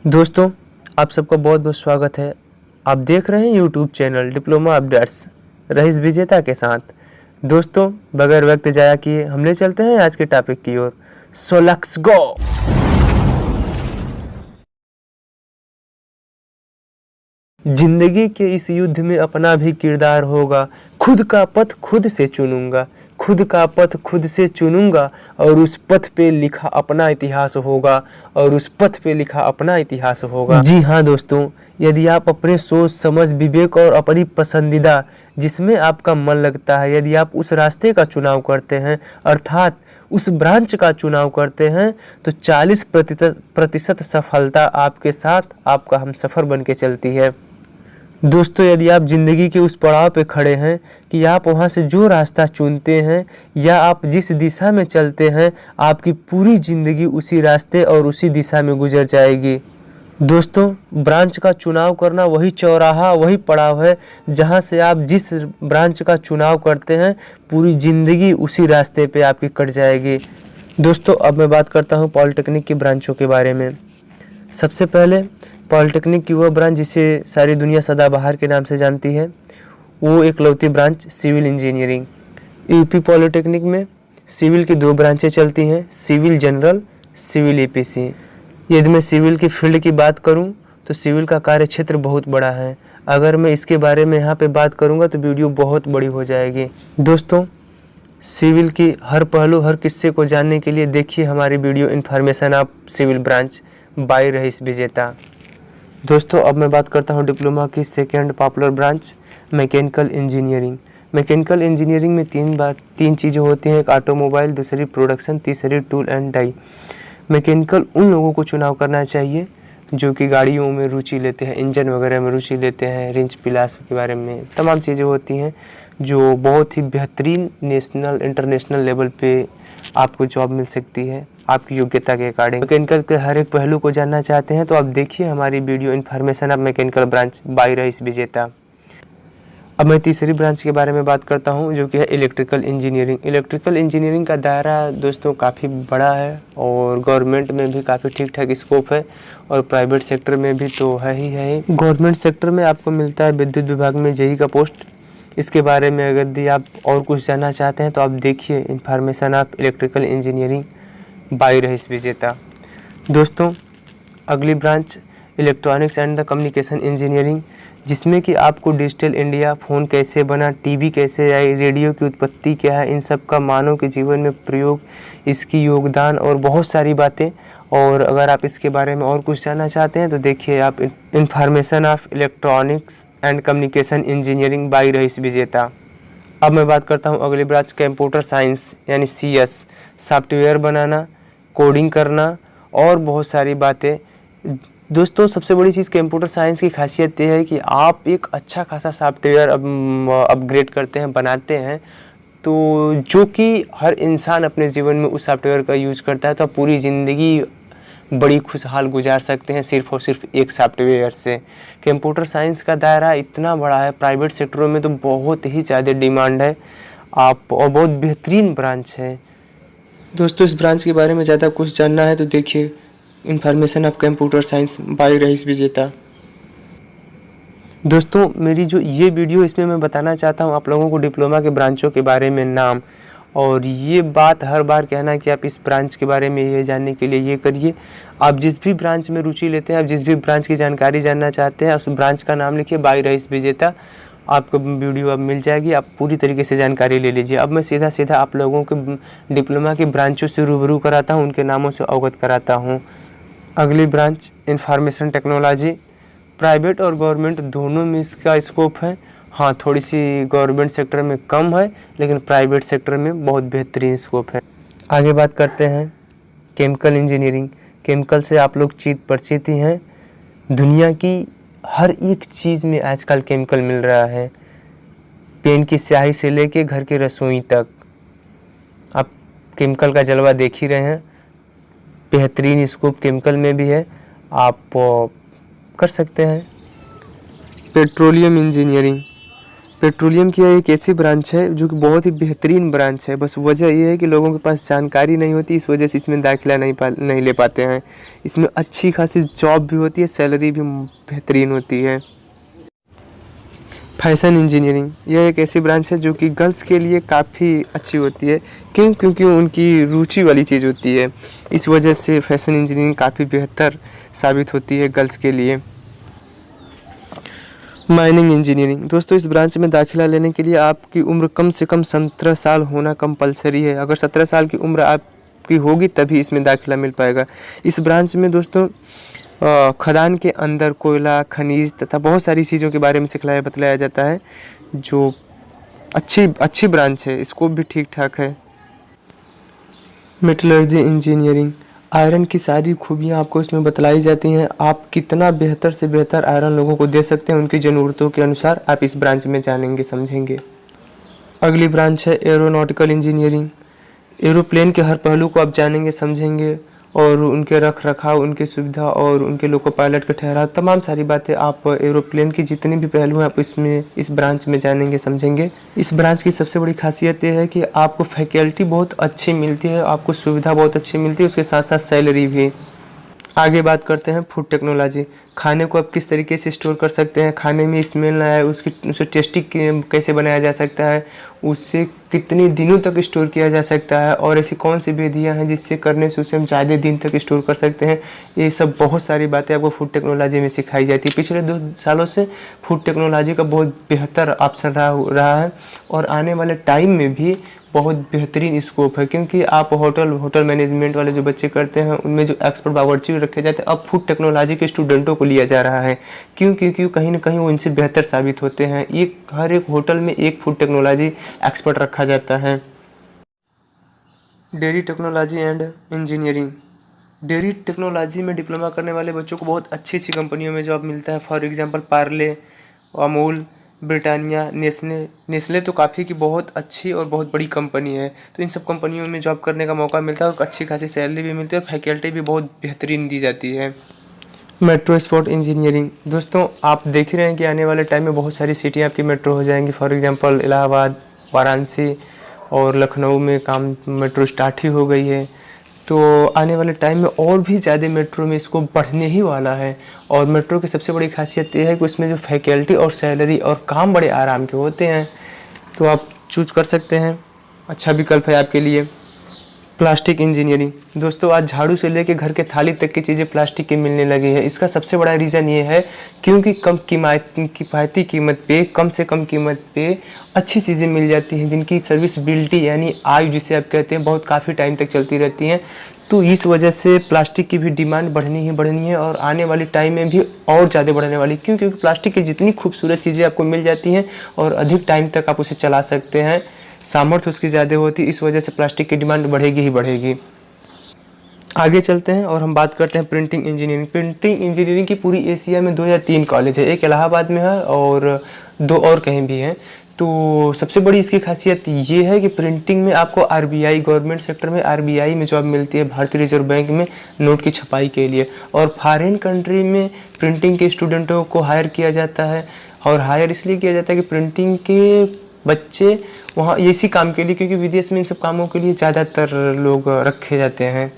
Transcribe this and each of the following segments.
दोस्तों, आप सबका बहुत बहुत स्वागत है। आप देख रहे हैं YouTube channel diploma updates rice विजेता के साथ। दोस्तों, बगैर वक्त जाया किए हमने चलते हैं आज के टॉपिक की ओर। So let's go. जिंदगी के इस युद्ध में अपना भी किरदार होगा, खुद का पथ खुद से चुनूंगा, खुद का पथ खुद से चुनूंगा और उस पथ पे लिखा अपना इतिहास होगा, और उस पथ पे लिखा अपना इतिहास होगा। जी हाँ दोस्तों, यदि आप अपने सोच समझ विवेक और अपनी पसंदीदा जिसमें आपका मन लगता है, यदि आप उस रास्ते का चुनाव करते हैं अर्थात उस ब्रांच का चुनाव करते हैं, तो 40% सफलता आपके साथ आपका हमसफर बन के चलती है। दोस्तों, यदि आप ज़िंदगी के उस पड़ाव पे खड़े हैं कि आप वहाँ से जो रास्ता चुनते हैं या आप जिस दिशा में चलते हैं, आपकी पूरी ज़िंदगी उसी रास्ते और उसी दिशा में गुजर जाएगी। दोस्तों, ब्रांच का चुनाव करना वही चौराहा, वही पड़ाव है जहाँ से आप जिस ब्रांच का चुनाव करते हैं, पूरी ज़िंदगी उसी रास्ते पे आपकी कट जाएगी। दोस्तों, अब मैं बात करता हूँ पॉलिटेक्निक की ब्रांचों के बारे में। सबसे पहले पॉलिटेक्निक की वह ब्रांच जिसे सारी दुनिया सदाबहार के नाम से जानती है, वो एकलौती branch civil engineering. UP polytechnic में सिविल की 2 ब्रांचें चलती हैं, सिविल जनरल, सिविल एपीसी। यदि मैं सिविल की फील्ड की बात करूं तो सिविल का कार्य क्षेत्र बहुत बड़ा है। अगर मैं इसके बारे में यहाँ पे बात करूँगा तो वीडियो बहुत बड़ी हो जाएगी। दोस्तों, सिविल की हर पहलू हर किस्से को जानने के लिए देखिए हमारी video information of civil branch by Rais Vijeta. दोस्तों, अब मैं बात करता हूं डिप्लोमा की second popular branch mechanical engineering. Mechanical engineering में 3 चीज़ें होती हैं, एक ऑटोमोबाइल, दूसरी प्रोडक्शन, तीसरी टूल एंड डाई। मैकेनिकल उन लोगों को चुनाव करना चाहिए जो कि गाड़ियों में रुचि लेते हैं, इंजन वगैरह में रुचि लेते हैं, रिंच पिलास के बारे में तमाम चीज़ें होती हैं जो बहुत ही बेहतरीन नेशनल इंटरनेशनल लेवल पे आपको जॉब मिल सकती है आपकी योग्यता के अकॉर्डिंग। मैकेनिकल के हर एक पहलू को जानना चाहते हैं तो आप देखिए हमारी video information of mechanical branch by Rais Vijeta. अब मैं तीसरी ब्रांच के बारे में बात करता हूं जो कि है इलेक्ट्रिकल इंजीनियरिंग। इलेक्ट्रिकल इंजीनियरिंग का दायरा दोस्तों काफ़ी बड़ा है और गवर्नमेंट में भी काफ़ी ठीक ठाक स्कोप है और प्राइवेट सेक्टर में भी तो है ही है। गवर्नमेंट सेक्टर में आपको मिलता है विद्युत विभाग में जेई का पोस्ट। इसके बारे में अगर यदि आप और कुछ जानना चाहते हैं तो आप देखिए information of electrical engineering by Rais Vijeta. दोस्तों, अगली branch electronics and the communication engineering, जिसमें कि आपको डिजिटल इंडिया, फ़ोन कैसे बना, टीवी कैसे आई, रेडियो की उत्पत्ति क्या है, इन सब का मानव के जीवन में प्रयोग, इसकी योगदान और बहुत सारी बातें। और अगर आप इसके बारे में और कुछ जानना चाहते हैं तो देखिए आप information of electronics and communication engineering by Rais Vijeta. अब मैं बात करता हूँ अगली ब्रांच कंप्यूटर साइंस यानी CS, सॉफ्टवेयर बनाना, कोडिंग करना और बहुत सारी बातें। दोस्तों, सबसे बड़ी चीज़ कंप्यूटर साइंस की खासियत ये है कि आप एक अच्छा खासा सॉफ्टवेयर अपग्रेड करते हैं, बनाते हैं, तो जो कि हर इंसान अपने जीवन में उस सॉफ्टवेयर का यूज करता है, तो आप पूरी ज़िंदगी बड़ी खुशहाल गुजार सकते हैं सिर्फ और सिर्फ एक सॉफ्टवेयर से। कंप्यूटर साइंस का दायरा इतना बड़ा है, प्राइवेट सेक्टरों में तो बहुत ही ज़्यादा डिमांड है आप, और बहुत बेहतरीन ब्रांच है। दोस्तों, इस ब्रांच के बारे में ज़्यादा कुछ जानना है तो देखिए information of computer science by Rais Vijeta. दोस्तों, मेरी जो ये वीडियो इसमें मैं बताना चाहता हूँ आप लोगों को डिप्लोमा के ब्रांचों के बारे में नाम, और ये बात हर बार कहना कि आप इस ब्रांच के बारे में ये जानने के लिए ये करिए। आप जिस भी ब्रांच में रुचि लेते हैं, आप जिस भी ब्रांच की जानकारी जानना चाहते हैं, उस ब्रांच का नाम लिखिए बाय रईस विजेता। आपको वीडियो अब मिल जाएगी, आप पूरी तरीके से जानकारी ले लीजिए। अब मैं सीधा सीधा आप लोगों के डिप्लोमा की ब्रांचों से रूबरू कराता हूँ, उनके नामों से अवगत कराता हूँ। अगली ब्रांच इंफॉर्मेशन टेक्नोलॉजी। प्राइवेट और गवर्नमेंट दोनों में इसका स्कोप है। हाँ, थोड़ी सी गवर्नमेंट सेक्टर में कम है लेकिन प्राइवेट सेक्टर में बहुत बेहतरीन स्कोप है। आगे बात करते हैं केमिकल इंजीनियरिंग। केमिकल से आप लोग परिचित ही हैं। दुनिया की हर एक चीज़ में आजकल केमिकल मिल रहा है, पेन की स्याही से लेके घर की रसोई तक। आप केमिकल का जलवा देख ही रहे हैं, बेहतरीन स्कोप केमिकल में भी है, आप कर सकते हैं। पेट्रोलियम इंजीनियरिंग, पेट्रोलियम की एक ऐसी ब्रांच है जो कि बहुत ही बेहतरीन ब्रांच है। बस वजह ये है कि लोगों के पास जानकारी नहीं होती, इस वजह से इसमें दाखिला नहीं ले पाते हैं। इसमें अच्छी खासी जॉब भी होती है, सैलरी भी बेहतरीन होती है। फैशन इंजीनियरिंग यह एक ऐसी ब्रांच है जो कि गर्ल्स के लिए काफ़ी अच्छी होती है। क्यों? क्योंकि उनकी रुचि वाली चीज़ होती है। इस वजह से फैशन इंजीनियरिंग काफ़ी बेहतर साबित होती है गर्ल्स के लिए। माइनिंग इंजीनियरिंग दोस्तों, इस ब्रांच में दाखिला लेने के लिए आपकी उम्र कम से कम 17 साल होना कंपलसरी है। अगर 17 साल की उम्र आपकी होगी तभी इसमें दाखिला मिल पाएगा। इस ब्रांच में दोस्तों खदान के अंदर कोयला, खनिज तथा बहुत सारी चीज़ों के बारे में सिखलाया बतलाया जाता है, जो अच्छी ब्रांच है। स्कोप भी ठीक ठाक है। मेटलर्जी इंजीनियरिंग, आयरन की सारी खूबियाँ आपको इसमें बतलाई जाती हैं। आप कितना बेहतर से बेहतर आयरन लोगों को दे सकते हैं उनकी ज़रूरतों के अनुसार, आप इस ब्रांच में जानेंगे समझेंगे। अगली ब्रांच है एरोनॉटिकल इंजीनियरिंग। एरोप्लेन के हर पहलू को आप जानेंगे समझेंगे, और उनके रख रखाव, उनकी सुविधा और उनके लोको पायलट के ठहराव, तमाम सारी बातें आप एरोप्लेन की जितनी भी पहलू हैं आप इस ब्रांच में जानेंगे समझेंगे। इस ब्रांच की सबसे बड़ी खासियत ये है कि आपको फैकल्टी बहुत अच्छी मिलती है, आपको सुविधा बहुत अच्छी मिलती है, उसके साथ साथ सैलरी भी। आगे बात करते हैं फूड टेक्नोलॉजी। खाने को आप किस तरीके से स्टोर कर सकते हैं, खाने में स्मेल ना आए, उसे टेस्टी कैसे बनाया जा सकता है, उसे कितने दिनों तक स्टोर किया जा सकता है, और ऐसी कौन सी विधियां हैं जिससे करने से उसे हम ज़्यादा दिन तक स्टोर कर सकते हैं। ये सब बहुत सारी बातें आपको फूड टेक्नोलॉजी में सिखाई जाती है। पिछले 2 सालों से फूड टेक्नोलॉजी का बहुत बेहतर ऑप्शन रहा है, और आने वाले टाइम में भी बहुत बेहतरीन स्कोप है। क्योंकि आप होटल मैनेजमेंट वाले जो बच्चे करते हैं उनमें जो एक्सपर्ट बावर्ची रखे जाते हैं, अब फूड टेक्नोलॉजी के स्टूडेंटों को लिया जा रहा है। क्यों? क्योंकि कहीं ना कहीं वो इनसे बेहतर साबित होते हैं। हर एक होटल में एक फूड टेक्नोलॉजी एक्सपर्ट रखा जाता है। Dairy technology and engineering, dairy technology में डिप्लोमा करने वाले बच्चों को बहुत अच्छी अच्छी कंपनियों में जॉब मिलता है। For example Parle, Amul, Britannia, Nestle तो काफ़ी की बहुत अच्छी और बहुत बड़ी कंपनी है। तो इन सब कंपनियों में जॉब करने का मौका मिलता है, और अच्छी खासी सैलरी भी मिलती है, और फैकल्टी भी बहुत बेहतरीन दी जाती है। मेट्रो स्पोर्ट इंजीनियरिंग दोस्तों, आप देख रहे हैं कि आने वाले टाइम में बहुत सारी सिटियाँ आपकी मेट्रो हो जाएंगी। फॉर एग्जांपल इलाहाबाद, वाराणसी और लखनऊ में काम मेट्रो स्टार्ट ही हो गई है। तो आने वाले टाइम में और भी ज़्यादा मेट्रो में इसको बढ़ने ही वाला है। और मेट्रो की सबसे बड़ी खासियत ये है कि उसमें जो फैकल्टी और सैलरी और काम बड़े आराम के होते हैं, तो आप चूज कर सकते हैं, अच्छा विकल्प है आपके लिए। प्लास्टिक इंजीनियरिंग दोस्तों, आज झाड़ू से लेके घर के थाली तक की चीज़ें प्लास्टिक की मिलने लगी है। इसका सबसे बड़ा रीज़न ये है क्योंकि किफ़ायती कीमत पे, कम से कम कीमत पे अच्छी चीज़ें मिल जाती हैं, जिनकी सर्विसबिलिटी यानी आयु जिसे आप कहते हैं बहुत काफ़ी टाइम तक चलती रहती हैं। तो इस वजह से प्लास्टिक की भी डिमांड बढ़नी ही बढ़नी है, और आने वाले टाइम में भी और ज़्यादा बढ़ने वाली। क्यों? क्योंकि प्लास्टिक की जितनी खूबसूरत चीज़ें आपको मिल जाती हैं और अधिक टाइम तक आप उसे चला सकते हैं, सामर्थ्य उसकी ज़्यादा होती है, इस वजह से प्लास्टिक की डिमांड बढ़ेगी ही बढ़ेगी। आगे चलते हैं और हम बात करते हैं प्रिंटिंग इंजीनियरिंग। प्रिंटिंग इंजीनियरिंग की पूरी एशिया में 2 या 3 कॉलेज है, एक इलाहाबाद में है और 2 और कहीं भी हैं। तो सबसे बड़ी इसकी खासियत ये है कि प्रिंटिंग में आपको आरबीआई, गवर्नमेंट सेक्टर में आरबीआई में जॉब मिलती है, भारतीय रिजर्व बैंक में, नोट की छपाई के लिए। और फॉरेन कंट्री में प्रिंटिंग के स्टूडेंटों को हायर किया जाता है, और हायर इसलिए किया जाता है कि प्रिंटिंग के बच्चे वहाँ इसी काम के लिए, क्योंकि विदेश में इन सब कामों के लिए ज़्यादातर लोग रखे जाते हैं,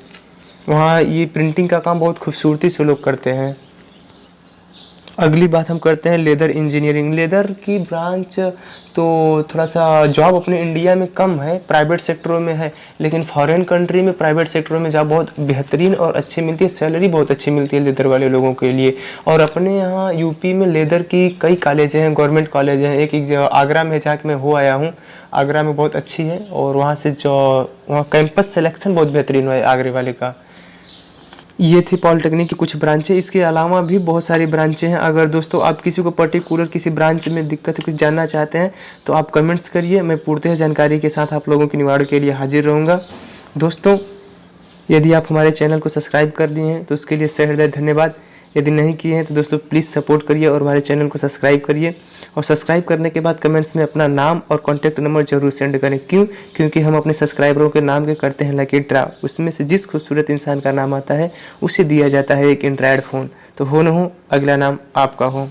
वहाँ ये प्रिंटिंग का काम बहुत खूबसूरती से लोग करते हैं। अगली बात हम करते हैं लेदर इंजीनियरिंग। लेदर की ब्रांच तो थोड़ा सा जॉब अपने इंडिया में कम है, प्राइवेट सेक्टरों में है, लेकिन फॉरेन कंट्री में प्राइवेट सेक्टरों में जॉब बहुत बेहतरीन और अच्छी मिलती है, सैलरी बहुत अच्छी मिलती है लेदर वाले लोगों के लिए। और अपने यहाँ यूपी में लेदर की कई कॉलेजें हैं, गवर्नमेंट कॉलेज हैं। एक आगरा में जहाँ मैं हो आया हूँ, आगरा में बहुत अच्छी है, और वहाँ से जो वहाँ कैंपस सिलेक्शन बहुत बेहतरीन हुआ है आगरे वाले का। ये थी पॉलिटेक्निक की कुछ ब्रांचें, इसके अलावा भी बहुत सारी ब्रांचें हैं। अगर दोस्तों आप किसी को पर्टिकुलर किसी ब्रांच में दिक्कत कुछ जानना चाहते हैं तो आप कमेंट्स करिए, मैं पूर्णतः जानकारी के साथ आप लोगों के निवारण के लिए हाजिर रहूँगा। दोस्तों, यदि आप हमारे चैनल को सब्सक्राइब कर लिए हैं तो उसके लिए सहृदय धन्यवाद। यदि नहीं किए हैं तो दोस्तों प्लीज़ सपोर्ट करिए और हमारे चैनल को सब्सक्राइब करिए, और सब्सक्राइब करने के बाद कमेंट्स में अपना नाम और कॉन्टैक्ट नंबर जरूर सेंड करें। क्यों? क्योंकि हम अपने सब्सक्राइबरों के नाम के करते हैं लकी ड्रा, उसमें से जिस खूबसूरत इंसान का नाम आता है उसे दिया जाता है एक एंड्रॉयड फ़ोन। तो हो न हो अगला नाम आपका हो।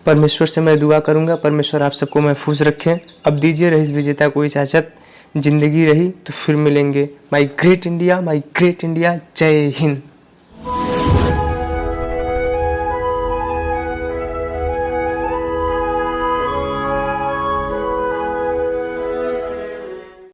परमेश्वर से मैं दुआ करूंगा, परमेश्वर आप सबको महफूज रखें। अब दीजिए रईस विजेता को इजाज़त, ज़िंदगी रही तो फिर मिलेंगे। माई ग्रेट इंडिया, जय हिंद।